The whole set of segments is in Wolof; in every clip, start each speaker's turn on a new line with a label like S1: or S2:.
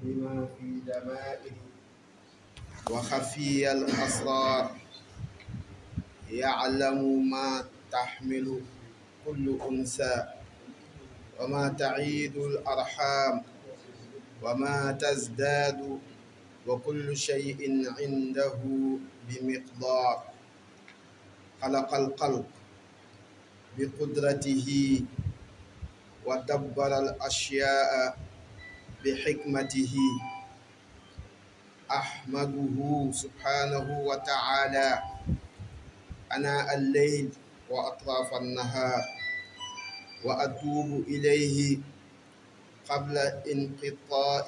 S1: بما في دمائه وخفي الأسرار، يعلم ما تحمل كل أنثى وما تعيد الأرحام وما تزداد، وكل شيء عنده بمقدار. خلق الخلق بقدرته ودبر الأشياء بحكمته. أحمده سبحانه وتعالى أناء الليل وأطراف النهار، وأتوب إليه قبل انقطاع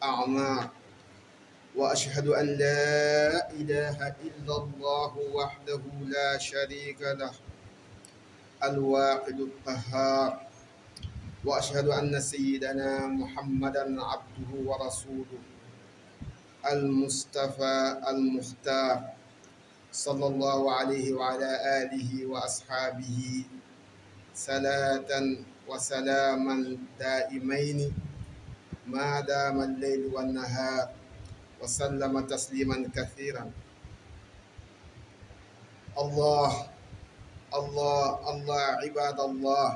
S1: أعمار، وأشهد أن لا إله إلا الله وحده لا شريك له الواحد القهار، وأشهد أن سيدنا محمدا عبده ورسوله المصطفى المختار، صلى الله عليه وعلى آله وأصحابه صلاة وسلاما دائمين ما دام الليل والنهار، وسلم تسليما كثيرا. الله الله الله عباد الله،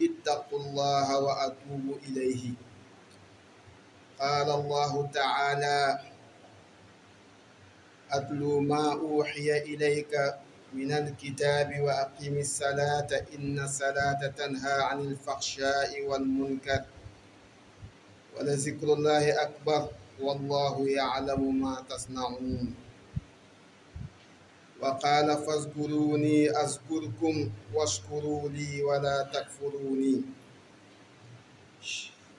S1: اتقوا الله وأتوبوا إليه. قال الله تعالى: أتلو ما أوحي إليك من الكتاب وأقم الصلاة إن الصلاة تنهى عن الفحشاء والمنكر ولذكر الله أكبر والله يعلم ما تصنعون. وقال: فاذكروني أذكركم واشكروا لي ولا تكفروني.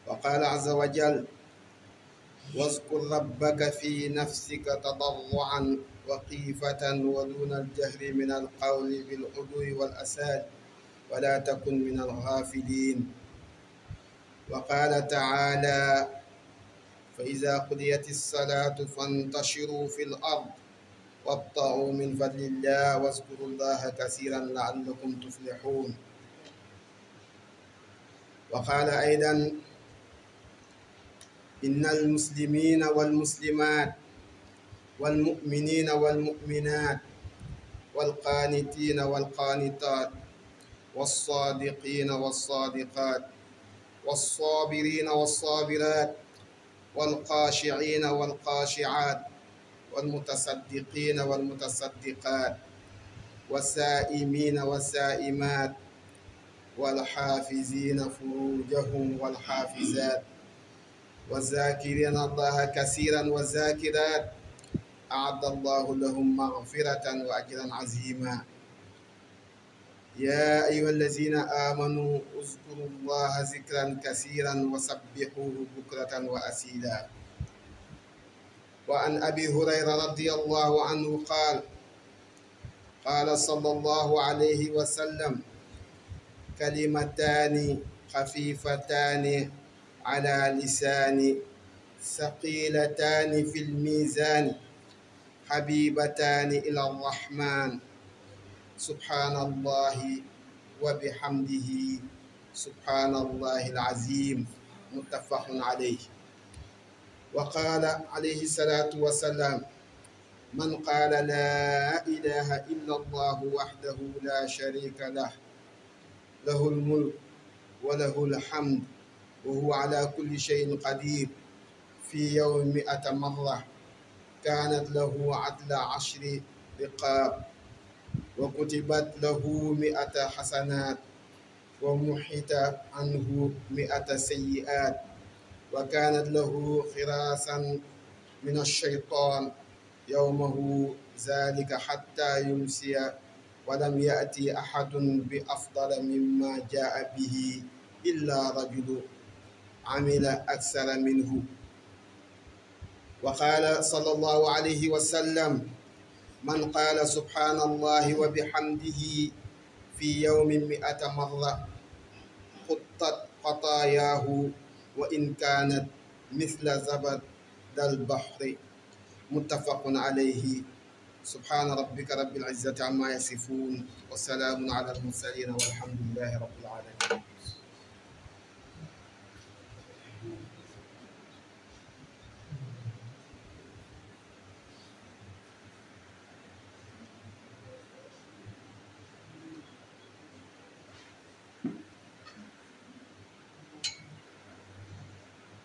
S1: وقال عز وجل: واذكر ربك في نفسك تضرعا وخيفة ودون الجهر من القول بالغدو والآصال ولا تكن من الغافلين. وقال تعالى: فإذا قضيت الصلاة فانتشروا في الأرض وابتغوا من فضل الله واذكروا الله كثيرا لعلكم تفلحون. وقال أيضا: إن المسلمين والمسلمات والمؤمنين والمؤمنات والقانتين والقانتات والصادقين والصادقات والصابرين والصابرات والخاشعين والخاشعات والمتصدقين والمتصدقات والسائمين والسائمات والحافظين فروجهم والحافظات والذاكرين الله كثيرا والذاكرات أعد الله لهم مغفرة وأجرا عظيما. يا أيها الذين آمنوا اذكروا الله ذكرا كثيرا وسبحوه بكرة وأصيلا. وعن أبي هريرة رضي الله عنه قال: قال صلى الله عليه وسلم: كلمتان خفيفتان على لسان ثقيلتان في الميزان حبيبتان إلى الرحمن سبحان الله وبحمده سبحان الله العظيم. متفق عليه. وقال عليه الصلاة والسلام: من قال لا إله إلا الله وحده لا شريك له له الملك وله الحمد وهو على كل شيء قدير في يوم 100 مرة كانت له عدل 10 رقاب وكتبت له 100 حسنات ومحيت عنه 100 سيئات وكانت له خراسا من الشيطان يومه ذلك حتى يمسي ولم يأتي أحد بأفضل مما جاء به إلا رجل عمل أكثر منه. وقال صلى الله عليه وسلم: من قال سبحان الله وبحمده في يوم 100 مرة خطت خطاياه وإن كانت مثل زبد البحر. متفق عليه. سبحان ربك رب العزة عما يصفون وسلام على المرسلين والحمد لله رب العالمين.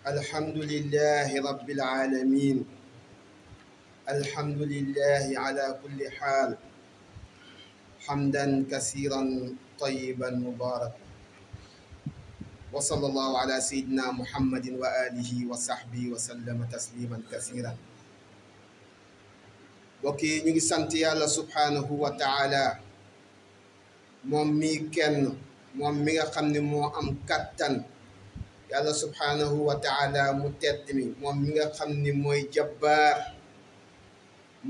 S1: الحمد لله رب العالمين. الحمد لله على كل حال، حمدا كثيرا طيبا مباركا، وصلى الله على سيدنا محمد وآله وصحبه وسلم تسليما كثيرا. بوكي نيغي سانت يالا سبحانه وتعالى موم مي كين موم ميغا خامني مو ام كاتان. yàlla subhanahu wa taala mu tedd mi moom mi nga xam ni mooy jabbaar,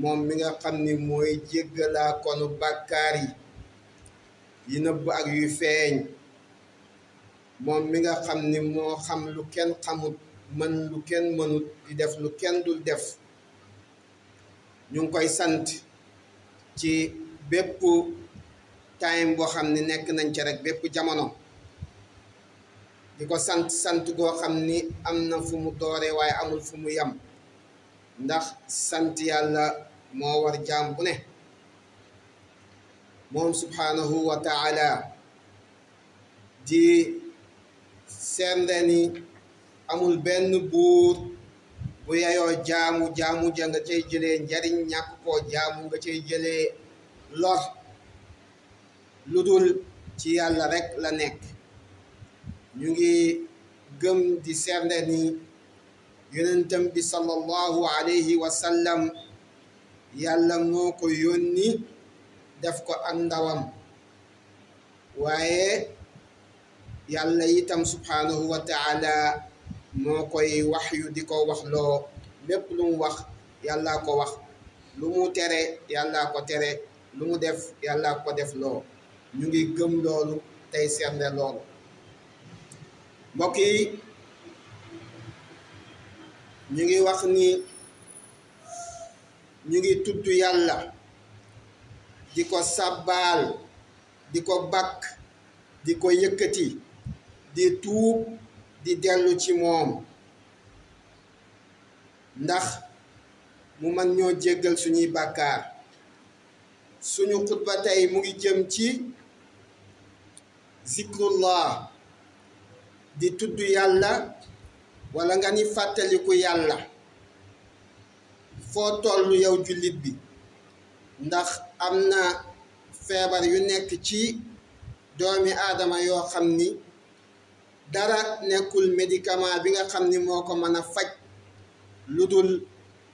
S1: moom mi nga xam ni mooy jéggalaa konu bàkkaar yi nëbb ak yu feeñ, moom mi nga xam ni moo xam lu kenn xamut, mën lu kenn mënut, di def lu kenn dul def. ñu ngi koy sant ci bépp time boo xam ni nekk nañ ci rek bépp jamono, di ko sant goo xam ni am na fu mu dooree waaye amul fu mu yam, ndax sant yàlla moo war jaam bu ne. moom subhanahu wa taala di seende ni amul benn buur bu yeyoo jaamu ja nga cay jëlee njariñ, ñàkk koo jaamu nga cay jëlee lor, lu dul ci yàlla rek la nekk. ñu ngi gëm di seende ni yonentam bi sallallahu alayhi wa sallam yàlla moo ko yónni def ko ak ndawam, waaye yàlla itam subhanahu wa taala moo koy wax yu di ko wax loo lépp lu mu wax yàllaa ko wax, lu mu tere yàllaa ko tere, lu mu def yàllaa ko def loo. ñu ngi gëm loolu tey seende loolu. mbokk yi ñu ngi wax ni ñu ngi tudd yàlla di ko sàbbaal, di ko bakk, di ko yëkkati, di tuub, di dellu ci moom ndax mu man ñoo jéggal suñuy bàkkaar. suñu xutba tey mu ngi jëm ci zikrullah, di tudd yàlla wala nga ni fàttaliku yàlla foo tollu yow jullit bi, ndax am na feebar yu nekk ci doomi aadama yoo xam ni dara nekkul médicament bi nga xam ni moo ko mën a faj lu dul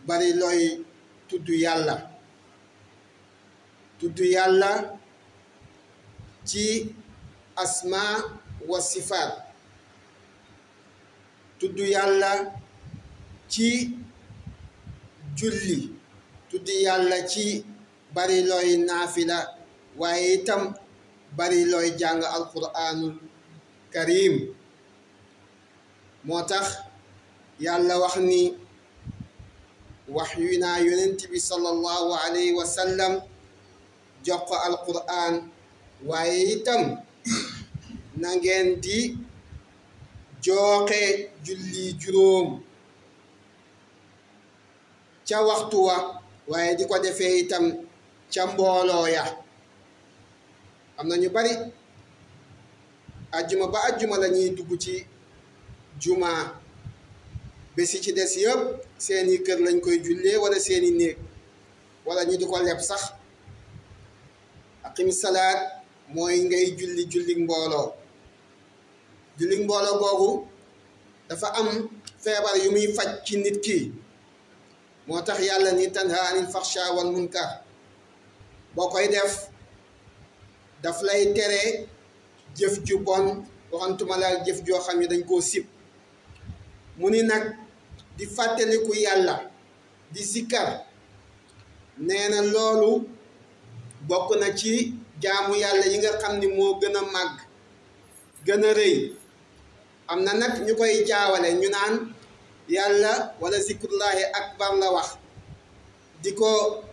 S1: bari looy tudd yàlla. tudd yàlla ci asma wa sifaat, tudd yàlla ci julli, tudd yàlla ci bari looy naafila, waaye itam bari looy jàng alquranul karim. moo tax yàlla wax ni wax yu naa yonent bi sallallahu alayhi wa sallam jox ko alquran, waaye itam na ngeen di jooxe julli juróom ca waxtu wa, waaye di ko defee itam ca mbooloo ya. am na ñu bari ajjuma ba ajjuma la ñuy dugg ci juma, bési ci des yëpp seeni kër lañ koy jullee wala seeni néeg, wala ñu di ko leb sax. aqimi salaat mooy ngay julli mbooloo. julli mbooloo googu dafa am feebar yu muy faj ci nit ki, moo tax yàlla ni tanha anil faxsha wal munkar. boo koy def daf lay tere jëf ju bon, waxantuma la jëf joo xam ne dañ koo sib. mu ni nag di fàttaliku yàlla, di sikkar, nee na loolu bokk na ci jaamu yàlla yi nga xam ni moo gën a màgg, gën a rëy. am na nag ñu koy jaawale, ñu naan yàlla wala zikrullahi akbar la wax, di ko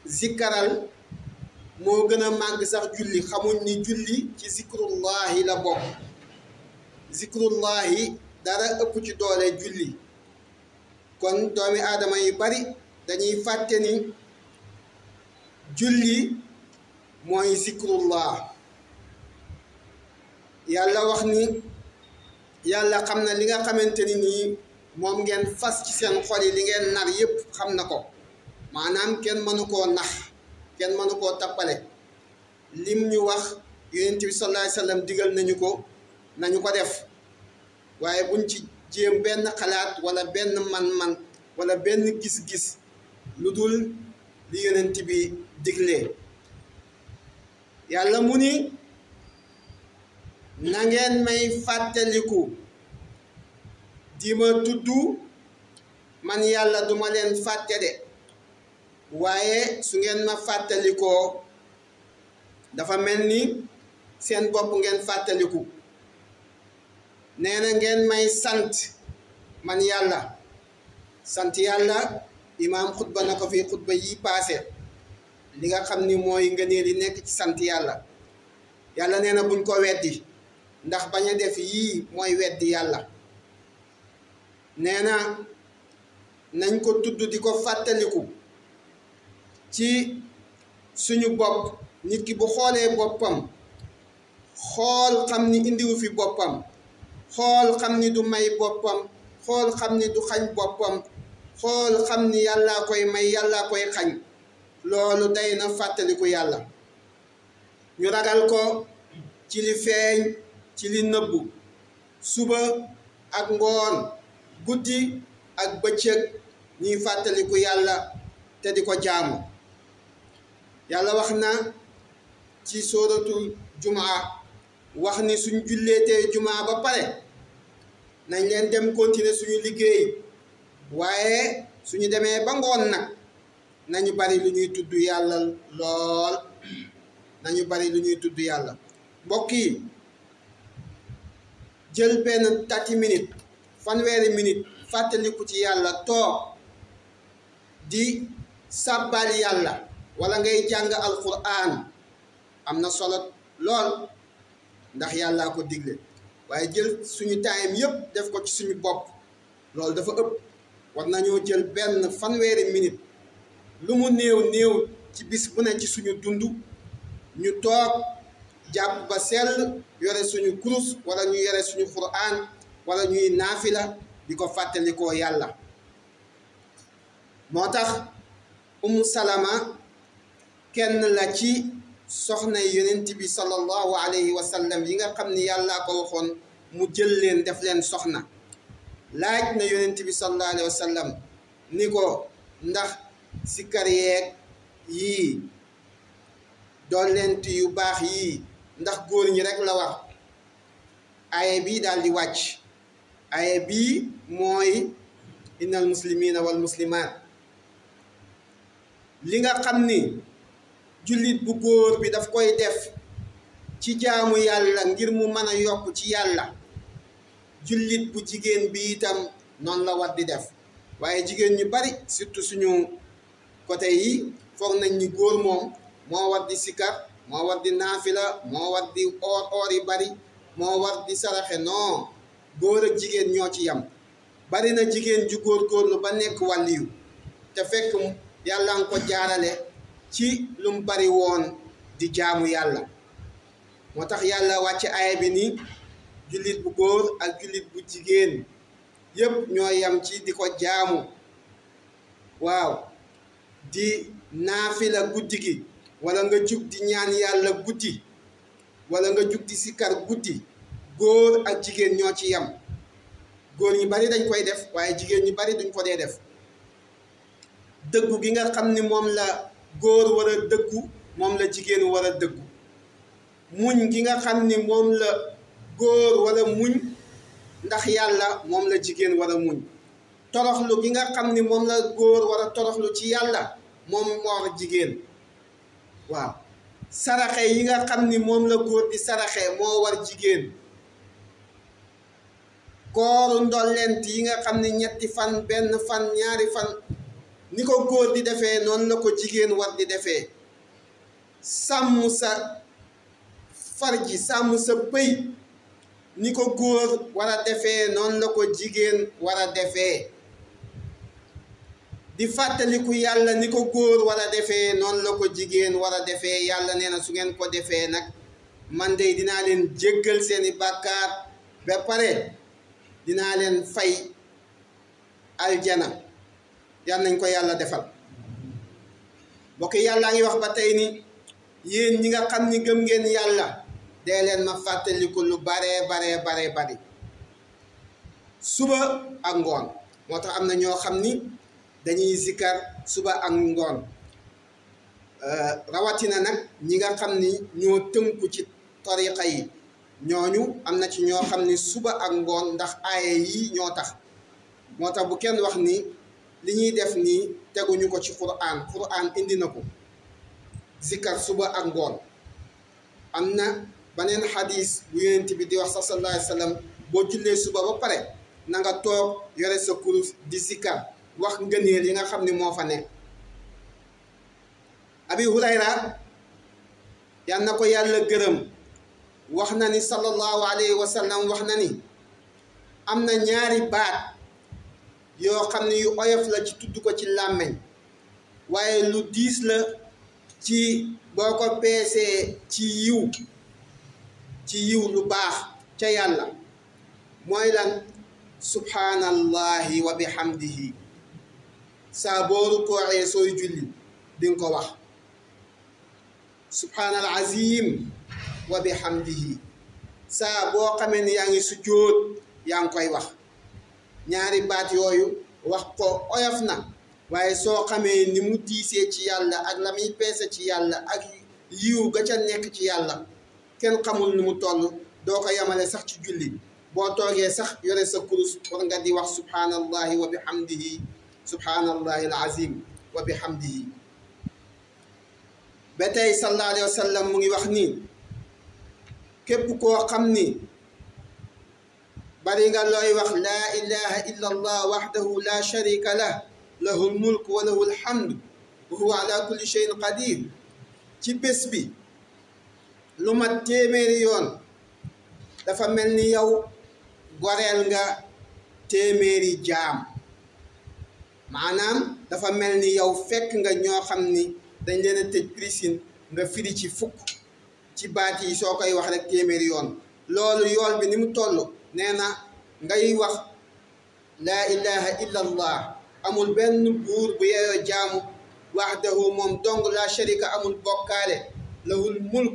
S1: zikkaral moo gën a màgg sax julli. xamuñ ni julli ci zikrullahi la bokk. zikrullahi dara ëpp ci doole julli. kon doomi aadama yu bari dañuy fàtte ni julli mooy zikrullah. yàlla wax ni yàlla xam na li nga xamante ni nii moom ngeen fas ci seen xol yi li ngeen nar yépp xam na ko maanaam kenn mënu koo nax kenn mënu koo tappale lim ñu wax yonent bi sallallahu alayhi wasallam digal nañu ko def waaye buñ ci jéem benn xalaat wala benn man-man wala benn gis-gis lu dul li yonent bi diglee yàlla mu ni na ngeen may fàttaliku di ma tudd man yàlla duma leen fàtte de waaye su ngeen ma fàttalikoo dafa mel ni seen bopp ngeen fàttaliku nee na ngeen may sant man yàlla sant yàlla imaam xutba na ko fi xutba yi paase li nga xam ni mooy ngëneel yi nekk ci sant yàlla yàlla nee na buñ ko weddi ndax bañ a def yii mooy weddi yàlla nee na nañ ko tudd di ko fàttaliku ci suñu bopp nit ki bu xoolee boppam xool xam ni indiwu fi boppam xool xam ni du may boppam xool xam ni du xañ boppam xool xam ni yàllaa koy may yàllaa koy xañ loolu day na fàttaliku yàlla ñu ragal ko ci li feeñ ci li nëbbu suba ak ngoon guddi ak bëccëg ñuy fàttaliku yàlla te di ko jaamu yàlla wax na ci sóoratul jumaa wax ni suñ julleetee jumaa ba pare nañ leen dem continuer suñu liggéey waaye suñu demee ba ngoon nag nañu bari lu ñuy tudd yàlla lool nañu bari lu ñuy tudd yàlla mbokk yi jël benn 30 minutes fanweeri minutes fàttaliku ci yàlla toog di sàbbal yàlla wala ngay jàng alquran am na solo lool ndax yàllaa ko digle waaye jël suñu time yépp def ko ci suñu bopp loolu dafa ëpp war nañoo jël benn fanweeri minute lu mu néew ci bis bu ne ci suñu dund ñu toog jàpp ba sell yore suñu kurus wala ñu yore suñu quran wala ñuy naafila di ko fàttalikoo yàlla moo tax Salama kenn la ci soxna yonent bi sallallahu alayhi wa sallam yi nga xam ni yàllaa ko waxoon mu jël leen def leen soxna laaj na yonent bi sallallahu alayhi wa sallam ni ko ndax sikkar yeeg yii doolent yu baax yii ndax góor ñi rek la wax aaye bii daal di wàcc aaye bii mooy innal muslimina wal muslimat li nga xam ni jullit bu góor bi daf koy def ci jaamu yàlla ngir mu mën a yokk ci yàlla jullit bu jigéen bi itam noonu la war di def waaye jigéen ñu bari surtout suñu côté yi foog nañ ni góor moom moo war di sikar moo war di naafila moo war di oor yi bari moo war di saraxe non góor ak jigéen ñoo ci yam bari na jigéen ju góorgóorlu ba nekk wàlliyu te fekk yàlla nga ko jaarale ci lu mu bari woon di jaamu yàlla moo tax yàlla wàcce aaya bi ni jullit bu góor ak jullit bu jigéen yépp ñoo yam ci di ko jaamu waaw di naafila guddi gi wala nga jug di ñaan yàlla guddi wala nga jug di sikkar guddi góor ak jigéen ñoo ci yam góor ñi bari dañ koy def waaye jigéen ñi bari duñ ko dee def dëggu gi nga xam ni moom la góor war a dëggu moom la jigéen war a dëggu muñ gi nga xam ni moom la góor wala muñ ndax yàlla moom la jigéen war a muñ toroxlu gi nga xam ni moom la góor war a toroxlu ci yàlla moom moo war jigéen waaw saraxe yi nga xam ni moom la góor di saraxe moo war jigéen kooru ndollent yi nga xam ni ñetti fan benn fan ñaari fan ni ko góor di defee noonu la ko jigéen war di defee sàmm sa farji sàmm sa pëy ni ko góor war a defee noonu la ko jigéen war a defee di fàttaliku yàlla ni ko góor war a defee noonu la ko jigéen war a defee yàlla nee na su ngeen ko defee nag man de dinaa leen jéggal seeni bàkkaar ba pare dinaa leen fay aljana yal nañ ko yàlla defal. mbokk yàlla ngi wax ba tey ni yéen ñi nga xam ni gëm ngeen yàlla dee leen ma fàttaliku lu baree bari suba ak ngoon. moo tax am na ñoo xam ni dañuy zikkar suba ak ngoon rawatina nag ñi nga xam ni ñoo tënku ci tariqa yi ñooñu am na ci ñoo xam ni suba ak ngoon ndax aaye yi ñoo tax. moo tax bu kenn wax ni li ñuy def nii teguñu ko ci Qur'an indi na ko zikkar suba ak ngoon. am na beneen xadis bu yonent bi di wax sax sallallahu alayhi wa sallam boo jullee suba ba pare na nga toog yore sa kurus di zikkar wax ngëneel yi nga xam ni moo fa nekk. Abi Hurayra yal na ko yàlla gërëm wax na ni sallallahu alayhi wa sallam wax na ni am na ñaari baat yoo xam ne yu oyof la ci tudd ko ci làmmeñ waaye lu diis la ci boo ko peesee ci yiw lu baax ca yàlla. mooy lan? subhaanallahi wa bihamdihi. saa boo rukkooxee sooy julli di nga ko wax subhaanal azim wa bihamdihi. saa boo xamee ni yaa ngi sujjóot yaa ngi koy wax. ñaari baat yooyu wax ko oyof na waaye soo xamee ni mu diisee ci yàlla ak la muy peese ci yàlla ak yiw ga ca nekk ci yàlla kenn xamul ni mu toll. doo ko yamale sax ci julli boo toogee sax yore sa kurus war nga di wax subhaanallahi wa bihamdihi subhaanallahi alazim wa bihamdihi. ba tey sallallahu alayhi wa sallam mu ngi wax ni képp koo xam ni bari nga looy wax laa ilaha illa allah wahdahu la sharika lah lahul mulk wa lahul hamd wa huwa ala kulli shay'in qadir ci bés bi lu mat téeméeri yoon dafa mel ni yow goreel nga téeméeri jaam. maanaam dafa mel ni yow fekk nga ñoo xam ni dañ leen a tëj prison nga firi ci fukk ci baat yi soo koy wax rek téeméeri yoon. loolu yool bi ni mu toll nee na ngay wax laa ilaha illa allah amul benn buur bu yeyoo jaamu wahdahu moom dong la sharika amul bokkaale lahul mulk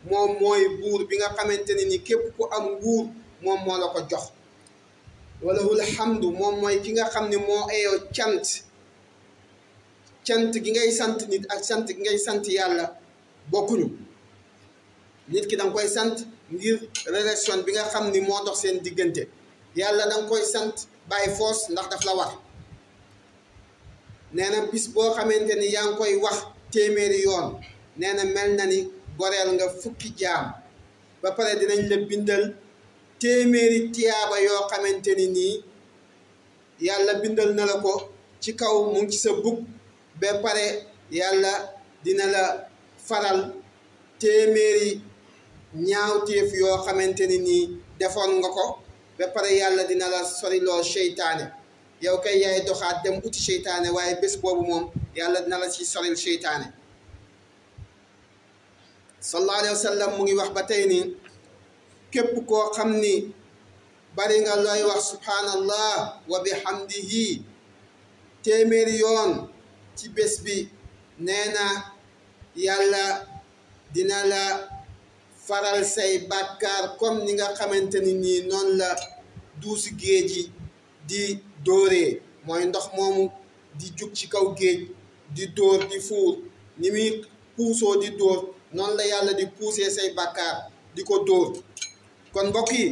S1: moom mooy buur bi nga xamante ne ni képp ku am nguur moom moo la ko jox. walahul hamdu moom mooy ki nga xam ne moo eyoo cant gi ngay sant nit ak sant gi ngay sant yàlla bokkuñu. nit ki danga koy sant ngir relation bi nga xam ni moo dox seen diggante. yàlla danga koy sant bàyyi foos ndax daf la war. nee na bis boo xamante ni yaa ngi koy wax téeméeri yoon nee na mel na ni goreel nga fukki jaam ba pare dinañ la bindal téeméeri tiyaaba yoo xamante ni nii yàlla bindal na la ko ci kaw mu ngi ci sa bug. ba pare yàlla dina la faral téeméeri ñaawteef yoo xamante ni nii defoon nga ko. ba pare yàlla dina la soriloo seytaane. yow kay yaay doxaat dem uti seytaane waaye bés boobu moom yàlla dina la ci soril seytaane. sallallahu alayhi wa sallam mu ngi wax ba tey nii képp koo xam ni bari nga looy wax subhaanallah wa bihamdihi téeméeri yoon ci bés bi nee na yàlla dina la faral say bàkkaar comme ni nga xamante ni nii noonu la duusi géej yi di dóoree. mooy ndox moomu di jug ci kaw géej di dóor di fuur ni muy puusoo di dóor noonu la yàlla di puusee say bàkkaar di ko dóor. kon mbokk yi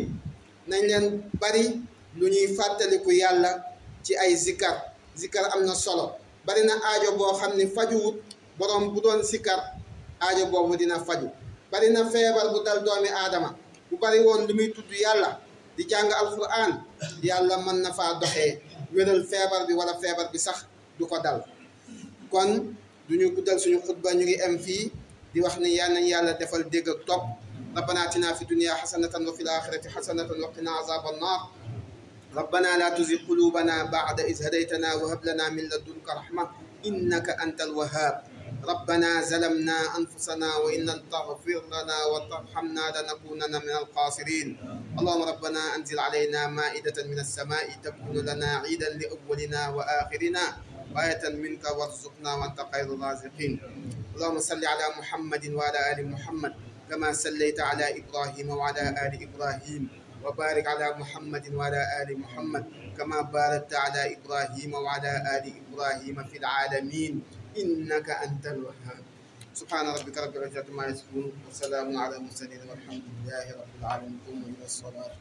S1: nañ leen bari lu ñuy fàttaliku yàlla ci ay zikkar am na solo. bari na aajo boo xam ni fajuwut borom bu doon zikkar aajo boobu dina faju. bari na feebar bu dal doomi aadama bu bari woon lu muy tudd yàlla di jàng alquran yàlla mën na faa doxee wéral feebar bi wala feebar bi sax du ko dal. kon duñu guddal suñu xutba ñu ngi am fii di wax ni yal nañ yàlla defal dégg ak topp. ربنا آتنا في الدنيا حسنة وفي الآخرة حسنة وقنا عذاب النار. ربنا لا تزغ قلوبنا بعد إذ هديتنا وهب لنا من لدنك رحمة إنك أنت الوهاب. ربنا ظلمنا أنفسنا وإن لم تغفر لنا وترحمنا لنكونن من الخاسرين. اللهم ربنا أنزل علينا مائدة من السماء تكون لنا عيدا لأولنا وآخرنا وآية منك وارزقنا وأنت خير الرازقين. اللهم صل على محمد وعلى آل محمد كما صليت على إبراهيم وعلى آل إبراهيم وبارك على محمد وعلى آل محمد كما باركت على إبراهيم وعلى آل إبراهيم في العالمين إنك أنت الوهاب. سبحان ربك رب العزة عما يصفون وسلام على المرسلين والحمد لله رب العالمين. قوموا إلى الصلاة.